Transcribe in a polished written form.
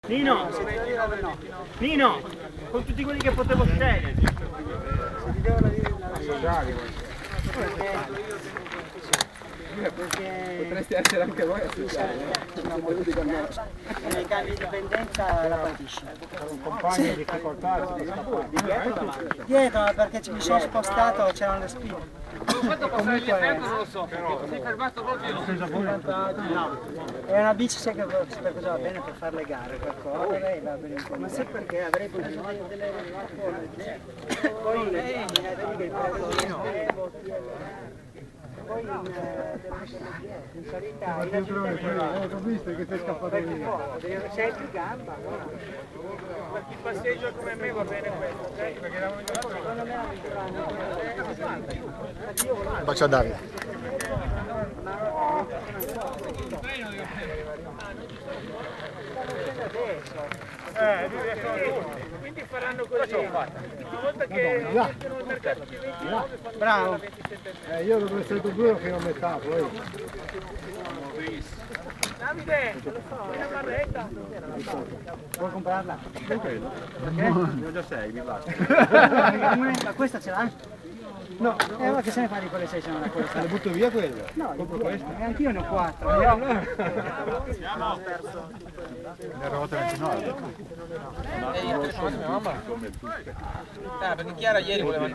Nino! Nino! Con tutti quelli che potevo scegliere! Potresti essere anche voi a studiare, nei cambi di dipendenza la patisci. compagni di difficoltà, Dietro, perché mi sono spostato, c'erano le spine. Comunque non lo so, sei fermato proprio. è una bici che va bene per fare le gare, per correre, va bene. Ma sai perché avrei bisogno delle poi poi in salita ho visto che sei scappato via. sei più gamba. Per chi passeggia come me va bene questo, ok? Perché eravamo in Bacio a Davide. quindi faranno così. Una volta che mettono il mercato di 29 fanno Bravo. la 27. Io dovrei essere due fino a metà, poi. Davide, una barretta. Vuoi comprarla? Non credo. Perché? Ne ho già 6, mi basta. Ma questa ce l'ha? No, ma che se ne fa di quelle 6 se non ha questa? Le butto via quelle? No, compro questa. anch'io ne ho 4. Ne ruota 29. Perché Chiara ieri voleva andare